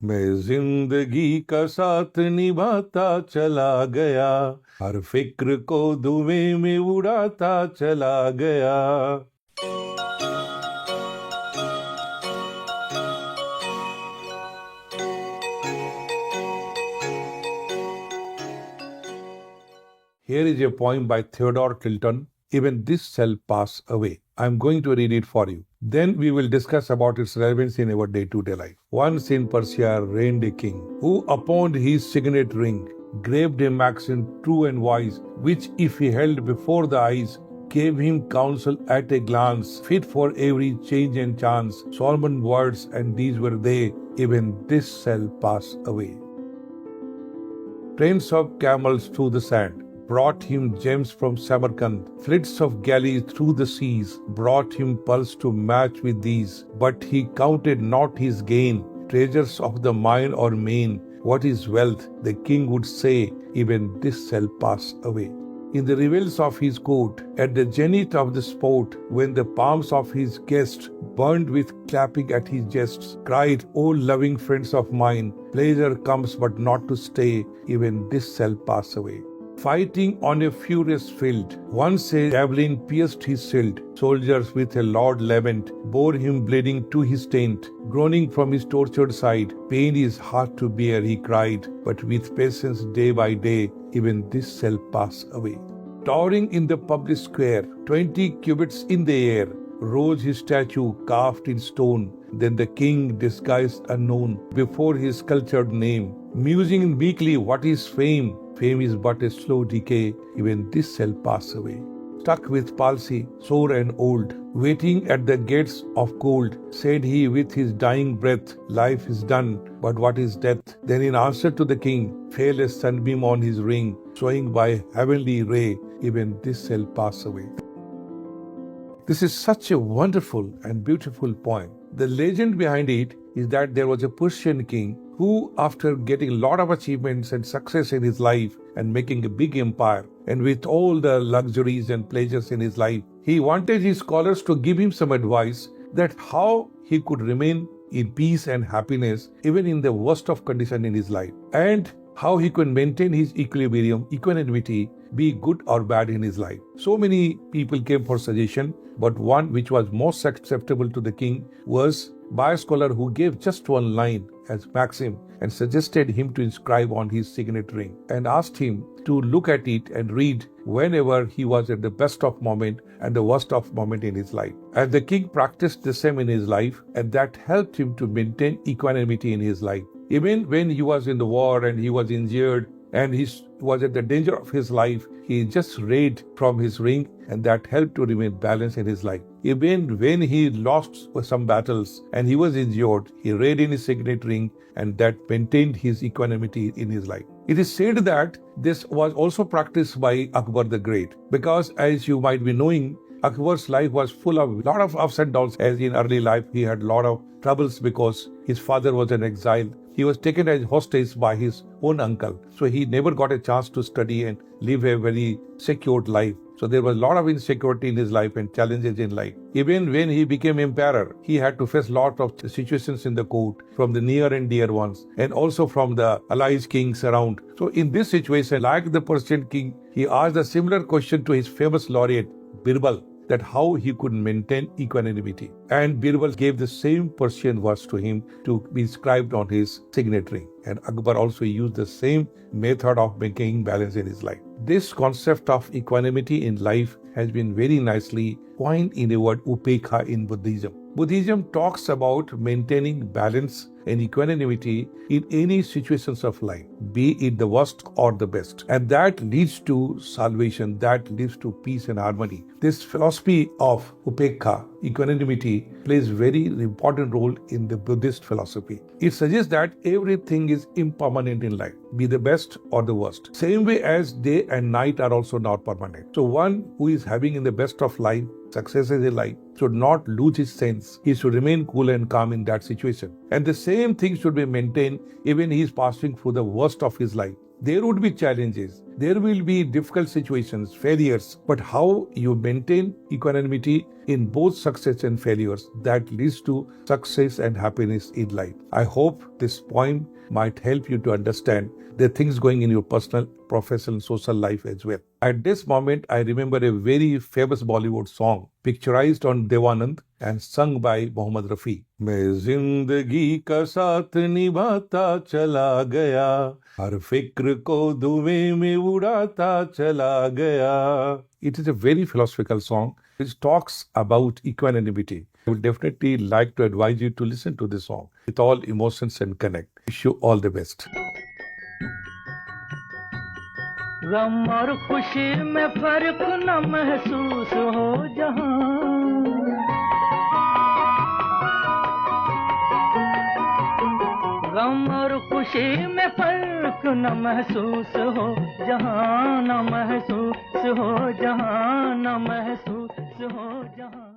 मैं जिंदगी का साथ निभाता चला गया, हर फिक्र को धुएं में उड़ाता चला गया. Here is a poem by Theodore Tilton, Even This Shall Pass Away. I am going to read it for you. Then we will discuss about its relevance in our day-to-day life. Once in Persia reigned a king, who upon his signet ring graved a maxim true and wise, which if he held before the eyes, gave him counsel at a glance, fit for every change and chance. Solomon words, and these were they, even this shall pass away. Trains of camels through the sand brought him gems from Samarkand. Fleets of galleys through the seas brought him pearls to match with these. But he counted not his gain, treasures of the mine or main. What is wealth? The king would say, even this shall pass away. In the revels of his court, at the zenith of the sport, when the palms of his guests burned with clapping at his jests, cried, O loving friends of mine, pleasure comes but not to stay, even this shall pass away. Fighting on a furious field, once a javelin pierced his shield. Soldiers with a loud lament bore him bleeding to his tent. Groaning from his tortured side, pain is hard to bear, he cried, but with patience day by day, even this shall pass away. Towering in the public square, 20 cubits in the air, rose his statue carved in stone. Then the king, disguised unknown, before his sculptured name, musing meekly, what is fame? Fame is but a slow decay, even this shall pass away. Stuck with palsy, sore and old, waiting at the gates of gold, said he with his dying breath, life is done, but what is death? Then in answer to the king, fell a sunbeam on his ring, showing by heavenly ray, even this shall pass away. This is such a wonderful and beautiful poem. The legend behind it is that there was a Persian king who, after getting a lot of achievements and success in his life and making a big empire, and with all the luxuries and pleasures in his life, he wanted his scholars to give him some advice that how he could remain in peace and happiness even in the worst of condition in his life, and how he could maintain his equilibrium, equanimity, be good or bad in his life. So many people came for suggestion, but one which was most acceptable to the king was by a scholar who gave just one line as maxim and suggested him to inscribe on his signet ring and asked him to look at it and read whenever he was at the best of moment and the worst of moment in his life. And the king practiced the same in his life, and that helped him to maintain equanimity in his life. Even when he was in the war and he was injured and he was at the danger of his life, he just read from his ring, and that helped to remain balanced in his life. Even when he lost some battles and he was injured, he read in his signet ring, and that maintained his equanimity in his life. It is said that this was also practiced by Akbar the Great, because as you might be knowing, Akbar's life was full of a lot of ups and downs. As in early life, he had a lot of troubles because his father was in exile. He was taken as hostage by his own uncle. So he never got a chance to study and live a very secured life. So there was a lot of insecurity in his life and challenges in life. Even when he became emperor, he had to face a lot of situations in the court from the near and dear ones, and also from the allies kings around. So in this situation, like the Persian king, he asked a similar question to his famous laureate, Birbal, that how he could maintain equanimity. And Birbal gave the same Persian words to him to be inscribed on his signet ring. And Akbar also used the same method of maintaining balance in his life. This concept of equanimity in life has been very nicely coined in the word upekha in Buddhism. Buddhism talks about maintaining balance and equanimity in any situations of life, be it the worst or the best. And that leads to salvation, that leads to peace and harmony. This philosophy of upekha, equanimity, plays very important role in the Buddhist philosophy. It suggests that everything is impermanent in life, be the best or the worst. Same way as day and night are also not permanent. So one who is having in the best of life, successes in life, should not lose his sense. He should remain cool and calm in that situation. And the same thing should be maintained even he is passing through the worst of his life. There would be challenges, There will be difficult situations, failures, but how you maintain equanimity in both success and failures, that leads to success and happiness in life. I hope this poem might help you to understand the things going in your personal, professional, social life as well. At this moment, I remember a very famous Bollywood song picturized on Devanand and sung by Mohammad Rafi. मैं जिंदगी का साथ निभाता चला गया, हर फिक्र को धुएं में उड़ाता चला गया. It is a very philosophical song which talks about equanimity. I would definitely like to advise you to listen to this song with all emotions and connect. Wish you all the best. गम और खुशी में फर्क न महसूस हो जहां, गम और खुशी में फर्क न महसूस हो जहां, न महसूस हो जहां, न महसूस हो जहां.